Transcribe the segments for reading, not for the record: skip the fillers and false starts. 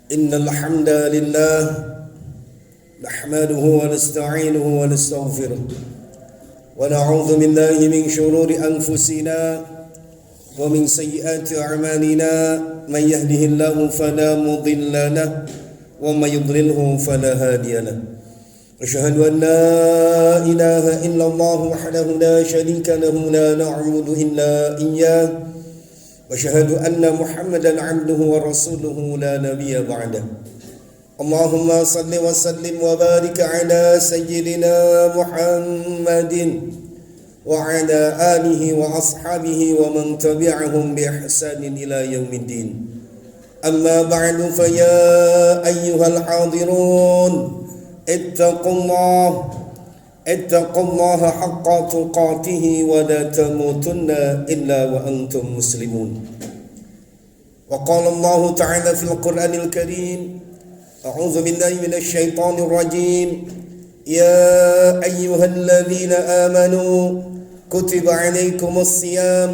إن الحمد لله نحمده ونستعينه ونستغفره ونعوذ بالله من شرور أنفسنا ومن سيئات أعمالنا من يهده الله فلا مضل له ومن يضلله فلا هادي له أشهد أن لا إله إلا الله وحده لا شريك له لا نعبد إلا إياه وأشهد أن محمدا عبده ورسوله لا نبي بعده اللهم صل وسلم وبارك على سيدنا محمد وعلى آله وأصحابه ومن تبعهم بإحسان إلى يوم الدين أما بعد فيا أيها الحاضرون اتقوا الله حق تقاته ولا تموتن إلا وأنتم مسلمون وقال الله تعالى في القرآن الكريم أعوذ بالله من الشيطان الرجيم يا أيها الذين آمنوا كتب عليكم الصيام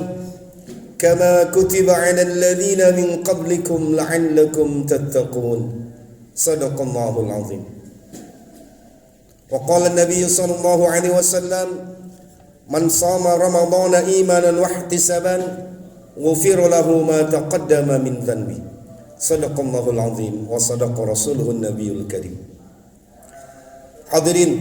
كما كتب على الذين من قبلكم لعلكم تتقون صدق الله العظيم وقال النبي صلى الله عليه وسلم من صام رمضان إيمانا واحتسابا غفر له ما تقدم من ذنبه صدق الله العظيم وصدق رسوله النبي الكريم. Hadirin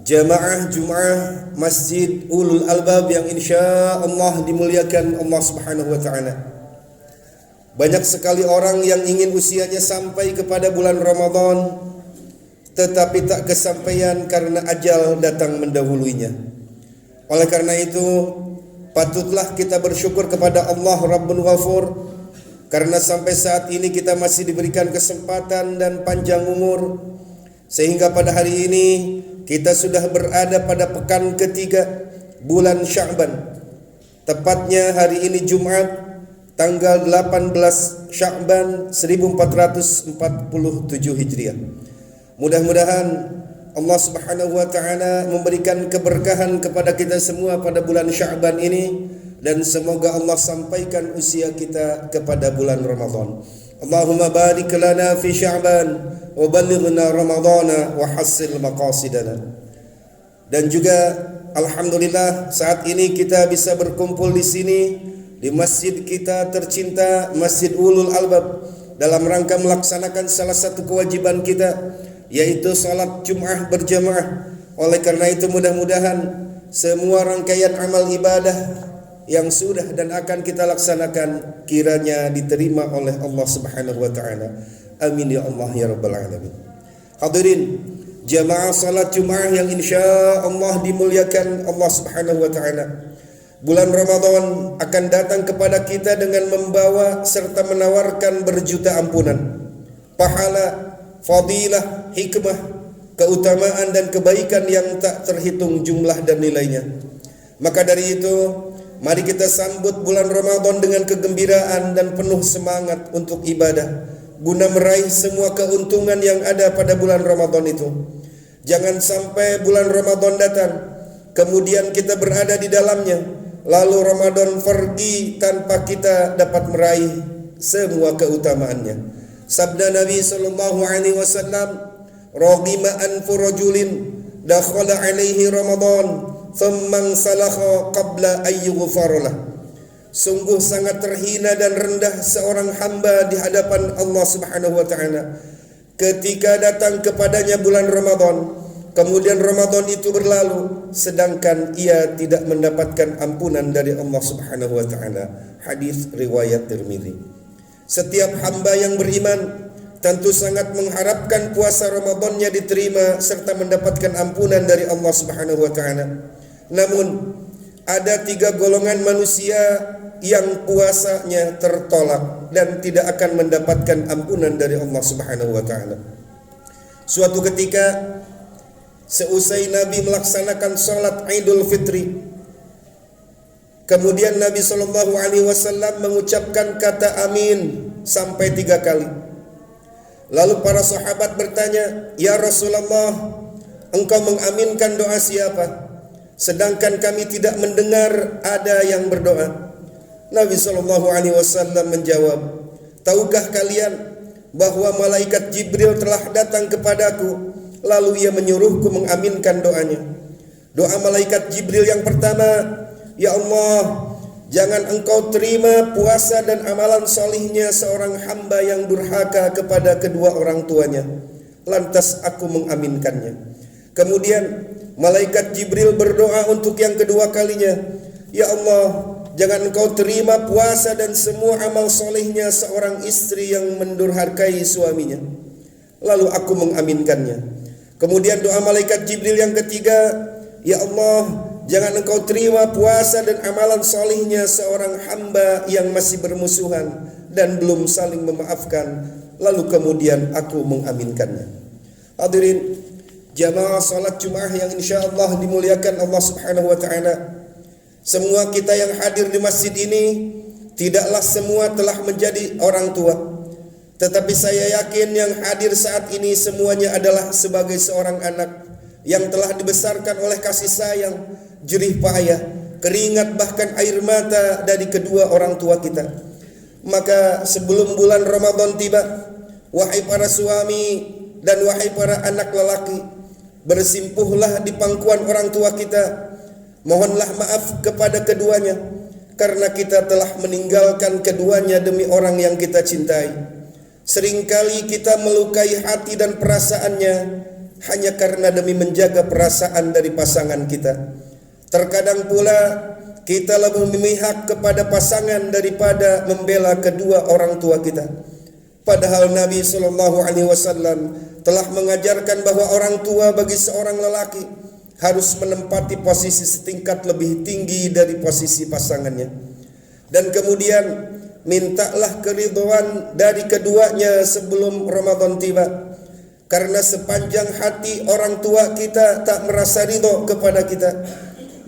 jamaah Jumat Masjid Ulul Albab yang insya Allah dimuliakan Allah Subhanahu wa taala. Banyak sekali orang yang ingin usianya sampai kepada bulan Ramadan tetapi tak kesampaian karena ajal datang mendahulunya. Oleh karena itu, patutlah kita bersyukur kepada Allah Rabbul Ghafur karena sampai saat ini kita masih diberikan kesempatan dan panjang umur, sehingga pada hari ini kita sudah berada pada pekan ketiga bulan Sya'ban. Tepatnya hari ini Jumat tanggal 18 Sya'ban 1447 Hijriah. Mudah-mudahan Allah Subhanahu wa taala memberikan keberkahan kepada kita semua pada bulan Sya'ban ini dan semoga Allah sampaikan usia kita kepada bulan Ramadan. Allahumma barik lana fi Sya'ban wa ballighna Ramadana wa hassil maqasidana. Dan juga alhamdulillah saat ini kita bisa berkumpul di sini di masjid kita tercinta Masjid Ulul Albab dalam rangka melaksanakan salah satu kewajiban kita, yaitu salat Jum'ah berjamaah. Oleh karena itu mudah-mudahan semua rangkaian amal ibadah yang sudah dan akan kita laksanakan kiranya diterima oleh Allah Subhanahu wa taala. Amin ya Allah ya rabbal alamin. Hadirin jamaah salat Jum'ah yang insya Allah dimuliakan Allah Subhanahu wa taala. Bulan Ramadan akan datang kepada kita dengan membawa serta menawarkan berjuta ampunan, pahala, fadilah, hikmah, keutamaan dan kebaikan yang tak terhitung jumlah dan nilainya. Maka dari itu, mari kita sambut bulan Ramadan dengan kegembiraan dan penuh semangat untuk ibadah, guna meraih semua keuntungan yang ada pada bulan Ramadan itu. Jangan sampai bulan Ramadan datang, kemudian kita berada di dalamnya, lalu Ramadan pergi tanpa kita dapat meraih semua keutamaannya. Sabda Nabi sallallahu alaihi wasallam, "Raghima anfu rajulin dakhala alaihi Ramadan, thumma salakha qabla an yughfar lah." Sungguh sangat terhina dan rendah seorang hamba di hadapan Allah Subhanahu wa taala ketika datang kepadanya bulan Ramadan, kemudian Ramadan itu berlalu sedangkan ia tidak mendapatkan ampunan dari Allah Subhanahu wa taala. Hadis riwayat Tirmizi. Setiap hamba yang beriman tentu sangat mengharapkan puasa Ramadannya diterima serta mendapatkan ampunan dari Allah Subhanahu wa taala. Namun ada 3 golongan manusia yang puasanya tertolak dan tidak akan mendapatkan ampunan dari Allah Subhanahu wa taala. Suatu ketika seusai Nabi melaksanakan salat Idul Fitri, kemudian Nabi sallallahu alaihi wasallam mengucapkan kata amin sampai 3 kali. Lalu para sahabat bertanya, "Ya Rasulullah, engkau mengaminkan doa siapa? Sedangkan kami tidak mendengar ada yang berdoa." Nabi sallallahu alaihi wasallam menjawab, "Tahukah kalian bahwa malaikat Jibril telah datang kepadaku, lalu ia menyuruhku mengaminkan doanya. Doa malaikat Jibril yang pertama, ya Allah, jangan engkau terima puasa dan amalan solihnya seorang hamba yang durhaka kepada kedua orang tuanya. Lantas aku mengaminkannya. Kemudian malaikat Jibril berdoa untuk yang kedua kalinya, ya Allah, jangan engkau terima puasa dan semua amal solihnya seorang istri yang mendurhakai suaminya. Lalu aku mengaminkannya. Kemudian doa malaikat Jibril yang ketiga, ya Allah, jangan engkau terima puasa dan amalan solihnya seorang hamba yang masih bermusuhan dan belum saling memaafkan. Lalu kemudian aku mengaminkannya. Hadirin jamaah salat Jumat yang insyaallah dimuliakan Allah Subhanahu wa taala. Semua kita yang hadir di masjid ini tidaklah semua telah menjadi orang tua, tetapi saya yakin yang hadir saat ini semuanya adalah sebagai seorang anak yang telah dibesarkan oleh kasih sayang, jerih payah, keringat bahkan air mata dari kedua orang tua kita. Maka sebelum bulan Ramadan tiba, wahai para suami dan wahai para anak lelaki, bersimpuhlah di pangkuan orang tua kita. Mohonlah maaf kepada keduanya karena kita telah meninggalkan keduanya demi orang yang kita cintai. Seringkali kita melukai hati dan perasaannya hanya karena demi menjaga perasaan dari pasangan kita. Terkadang pula kita lebih memihak kepada pasangan daripada membela kedua orang tua kita. Padahal Nabi SAW telah mengajarkan bahwa orang tua bagi seorang lelaki harus menempati posisi setingkat lebih tinggi dari posisi pasangannya. Dan kemudian mintalah keridhaan dari keduanya sebelum Ramadan tiba. Karena sepanjang hati orang tua kita tak merasa ridho kepada kita,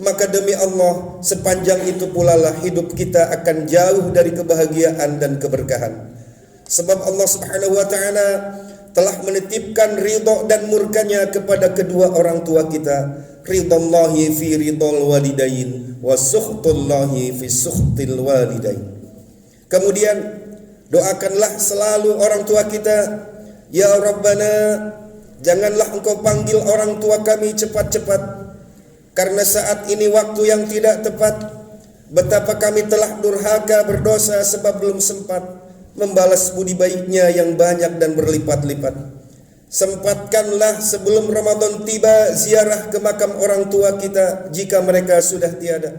maka demi Allah sepanjang itu pula lah hidup kita akan jauh dari kebahagiaan dan keberkahan. Sebab Allah Subhanahu wa taala telah menitipkan ridho dan murkanya kepada kedua orang tua kita. Ridhallahi fi ridhal walidain wa sukhtullahi fi sukhtil walidain. Kemudian doakanlah selalu orang tua kita, ya Rabbana, janganlah engkau panggil orang tua kami cepat-cepat, karena saat ini waktu yang tidak tepat. Betapa kami telah durhaka berdosa sebab belum sempat membalas budi baiknya yang banyak dan berlipat-lipat. Sempatkanlah sebelum Ramadan tiba ziarah ke makam orang tua kita jika mereka sudah tiada.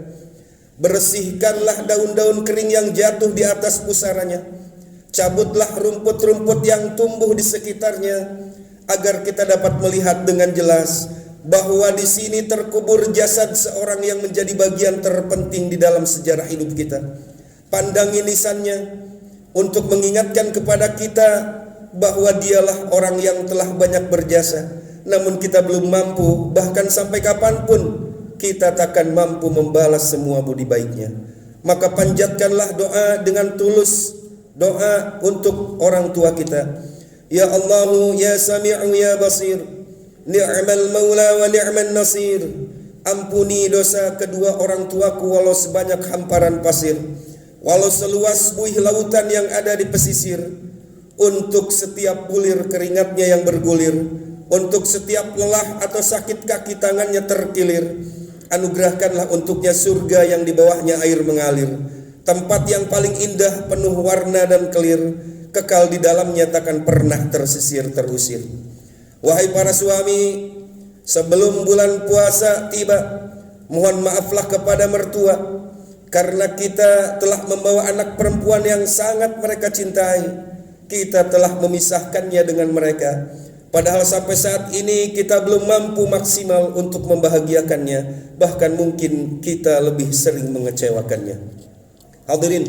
Bersihkanlah daun-daun kering yang jatuh di atas pusaranya. Cabutlah rumput-rumput yang tumbuh di sekitarnya agar kita dapat melihat dengan jelas bahwa di sini terkubur jasad seorang yang menjadi bagian terpenting di dalam sejarah hidup kita. Pandangi lisannya untuk mengingatkan kepada kita bahwa dialah orang yang telah banyak berjasa, namun kita belum mampu, bahkan sampai kapanpun kita takkan mampu membalas semua budi baiknya. Maka panjatkanlah doa dengan tulus, doa untuk orang tua kita. Ya Allahu ya Sami'u ya Basir, ni'mal maula wa ni'man nasir. Ampuni dosa kedua orang tuaku walau sebanyak hamparan pasir, walau seluas buih lautan yang ada di pesisir. Untuk setiap bulir keringatnya yang bergulir, untuk setiap lelah atau sakit kaki tangannya terkilir, anugerahkanlah untuknya surga yang di bawahnya air mengalir, tempat yang paling indah penuh warna dan kelir, kekal di dalamnya takkan pernah tersisir terusir. Wahai para suami, sebelum bulan puasa tiba, mohon maaflah kepada mertua karena kita telah membawa anak perempuan yang sangat mereka cintai. Kita telah memisahkannya dengan mereka, padahal sampai saat ini kita belum mampu maksimal untuk membahagiakannya, bahkan mungkin kita lebih sering mengecewakannya. Hadirin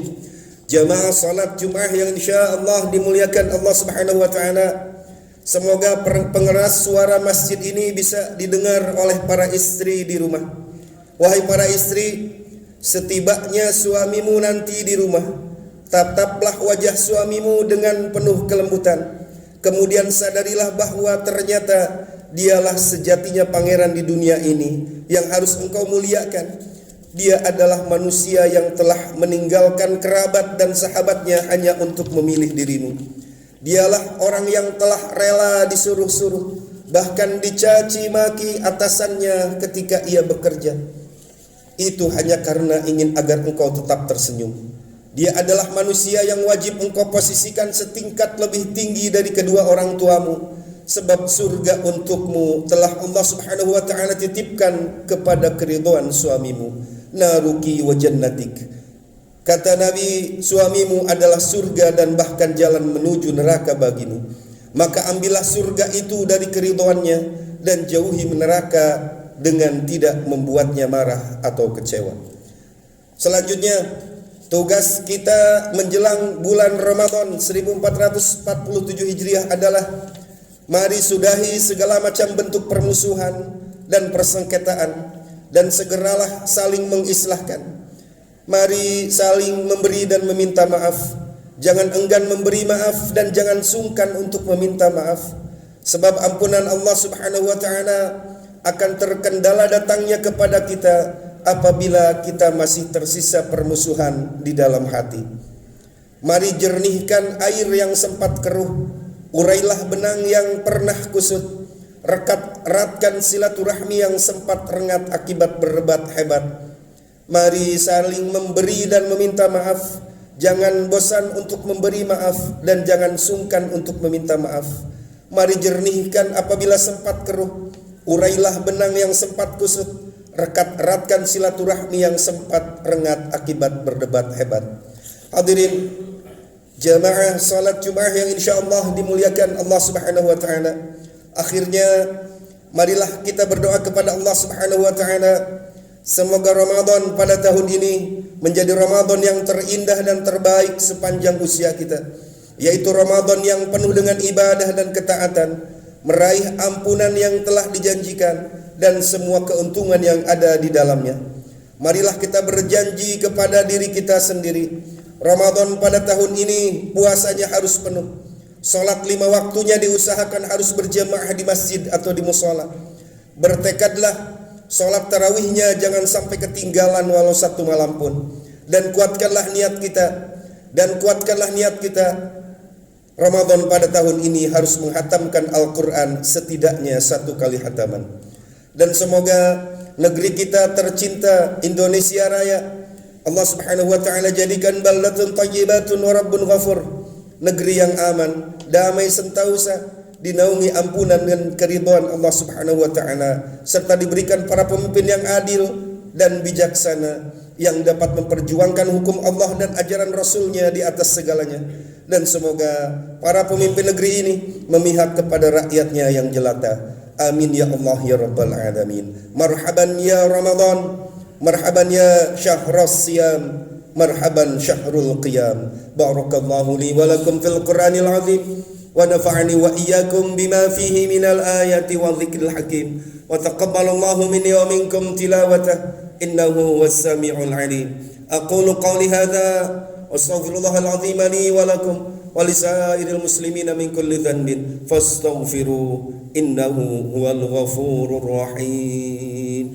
jamaah salat Jumat yang insyaallah dimuliakan Allah Subhanahu wa taala. Semoga pengeras suara masjid ini bisa didengar oleh para istri di rumah. Wahai para istri, setibanya suamimu nanti di rumah, tataplah wajah suamimu dengan penuh kelembutan. Kemudian sadarilah bahwa ternyata dialah sejatinya pangeran di dunia ini yang harus engkau muliakan. Dia adalah manusia yang telah meninggalkan kerabat dan sahabatnya hanya untuk memilih dirimu. Dialah orang yang telah rela disuruh-suruh, bahkan dicaci maki atasannya ketika ia bekerja. Itu hanya karena ingin agar engkau tetap tersenyum. Dia adalah manusia yang wajib engkau posisikan setingkat lebih tinggi dari kedua orang tuamu, sebab surga untukmu telah Allah Subhanahu wa taala titipkan kepada keridhaan suamimu. Naruki wa jannatik. Kata Nabi, suamimu adalah surga dan bahkan jalan menuju neraka bagimu. Maka ambillah surga itu dari keridhaannya dan jauhi neraka dengan tidak membuatnya marah atau kecewa. Selanjutnya, tugas kita menjelang bulan Ramadan 1447 Hijriah adalah mari sudahi segala macam bentuk permusuhan dan persengketaan dan segeralah saling mengislahkan. Mari saling memberi dan meminta maaf. Jangan enggan memberi maaf dan jangan sungkan untuk meminta maaf. Sebab ampunan Allah Subhanahu wa taala akan terkendala datangnya kepada kita apabila kita masih tersisa permusuhan di dalam hati. Mari jernihkan air yang sempat keruh, urailah benang yang pernah kusut, eratkan silaturahmi yang sempat rengat akibat berdebat hebat. Mari saling memberi dan meminta maaf. Jangan bosan untuk memberi maaf dan jangan sungkan untuk meminta maaf. Mari jernihkan apabila sempat keruh, urailah benang yang sempat kusut, eratkan silaturahmi yang sempat rengat akibat berdebat hebat. Hadirin jamaah salat Jumat yang insyaallah dimuliakan Allah Subhanahu wa taala. Akhirnya marilah kita berdoa kepada Allah Subhanahu wa taala, semoga Ramadan pada tahun ini menjadi Ramadan yang terindah dan terbaik sepanjang usia kita, yaitu Ramadan yang penuh dengan ibadah dan ketaatan, meraih ampunan yang telah dijanjikan dan semua keuntungan yang ada di dalamnya. Marilah kita berjanji kepada diri kita sendiri, Ramadan pada tahun ini puasanya harus penuh, salat 5 waktunya diusahakan harus berjamaah di masjid atau di mushola. Bertekadlah salat tarawihnya jangan sampai ketinggalan walau 1 malam pun. Dan kuatkanlah niat kita Ramadan pada tahun ini harus menghatamkan Al-Quran setidaknya 1 kali hataman. Dan semoga negeri kita tercinta Indonesia Raya Allah Subhanahu wa taala jadikan baldatun thayyibatun wa rabbun ghafur, negeri yang aman, damai sentausa, dinaungi ampunan dan keridhaan Allah Subhanahu wa taala, serta diberikan para pemimpin yang adil dan bijaksana yang dapat memperjuangkan hukum Allah dan ajaran Rasul-Nya di atas segalanya. Dan semoga para pemimpin negeri ini memihak kepada rakyatnya yang jelata. Amin ya Allah ya rabbal alamin. Marhaban ya Ramadan, marhaban ya syahrus siyam, marhaban syahrul qiyam. Barakallahu li wa lakum fil Qur'anil azim. ونفعني وإياكم بما فيه من الآيات والذكر الحكيم وتقبل الله مني ومنكم تلاوته إنه هو السميع العليم. أقول قولي هذا واستغفر الله العظيم لي ولكم ولسائر المسلمين من كل ذنب فاستغفروه إنه هو الغفور الرحيم.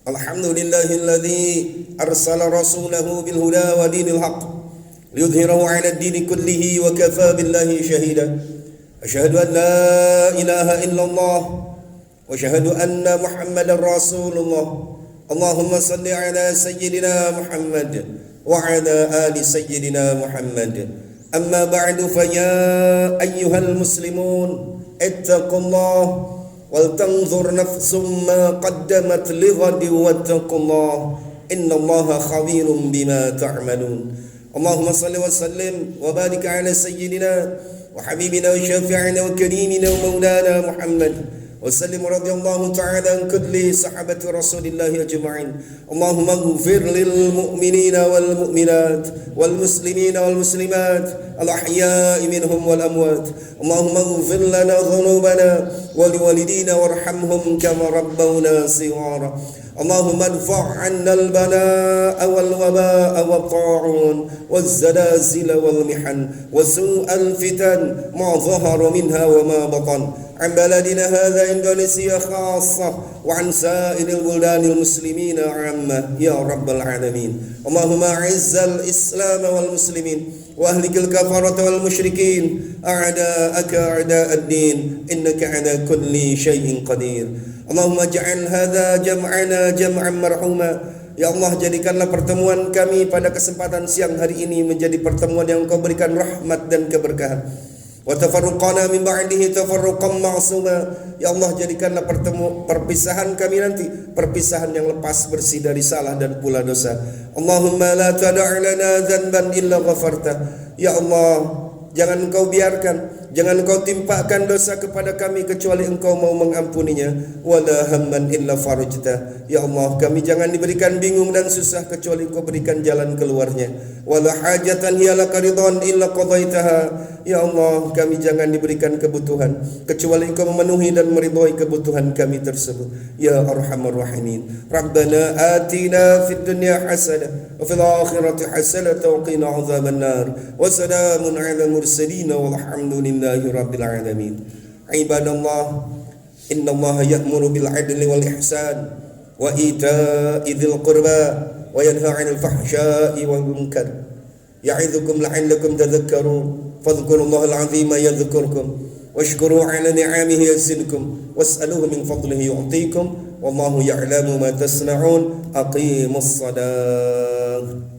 Alhamdulillahilladzi arsala rasulahu bil huda wa dinil haqq liyudhhirahu 'ala ad-din kullihi wa kafa billahi shahida. Asyhadu an la ilaha illallah wa asyhadu anna Muhammadar Rasulullah. Allahumma salli 'ala sayyidina Muhammad wa 'ala ali sayyidina Muhammad. Amma ba'du fa ya ayyuhal muslimun ittaqullah وَلْتَنْظُرْ نَفْسٌ مَا قَدَّمَتْ لِغَدٍ وَاتَّقُوا اللَّهَ إِنَّ اللَّهَ خَبِيرٌ بِمَا تَعْمَلُونَ. اللهم صل وسلم وبارك على سيدنا وحبيبنا وشافعنا وكريمنا ومولانا محمد وسلم رضي الله تعالى عن كل صحابة رسول الله أجمعين. اللهم اغفر للمؤمنين والمؤمنات والمسلمين والمسلمات الأحياء منهم والأموات. اللهم اغفر لنا ذنوبنا ولوالدينا وارحمهم كما ربونا صغارا. اللهم ادفع عنا البلاء والوباء والطاعون والزلازل والمحن وسوء الفتن ما ظهر منها وما بطن عن بلدنا هذا إندونيسيا خاصة وعن سائر البلدان المسلمين عامة يا رب العالمين. اللهم أعز الإسلام والمسلمين وأهلك الكفرة والمشركين أعداءك أعداء الدين إنك على كل شيء قدير. اللهم اجعل هذا جمعنا جمعا مرحوما. Ya Allah, jadikanlah pertemuan kami pada kesempatan siang hari ini menjadi pertemuan yang Engkau berikan rahmat dan keberkahan. Wa tafarruqana min ba'dihi tafarruqan ma'suma. Ya Allah, jadikanlah perpisahan kami nanti perpisahan yang lepas bersih dari salah dan pula dosa. Allahumma la tada' lana dhanban illa ghafarta. Ya Allah, jangan Engkau biarkan, jangan Engkau timpakan dosa kepada kami kecuali Engkau mau mengampuninya. Wala hamman illa farajta. Ya Allah, kami jangan diberikan bingung dan susah kecuali Engkau berikan jalan keluarnya. Wala hajatan hiya laka ridwan illa qadaitaha. Ya Allah, kami jangan diberikan kebutuhan kecuali Engkau memenuhi dan meridhai kebutuhan kami tersebut. Ya Arhamar Rahimin. Rabbana atina fid dunya hasanah wa fil akhirati hasanah wa qina adzabannar. Wa salamun 'alal mursalin walhamdulillahi rabbil alamin. Ibadallah, innallaha ya'muru bil 'adli wal ihsan wa ita'i dzil qurba wa yanha 'anil fahsya'i wal munkar. Ya'idzukum la'allakum tadhakkarun. Fadhkurullahal 'azima yadhkurkum washkuru 'ala ni'amihi yazidkum was'aluhu min fadlihi yu'tikum wallahu ya'lamu ma tasna'un. Aqimus salat.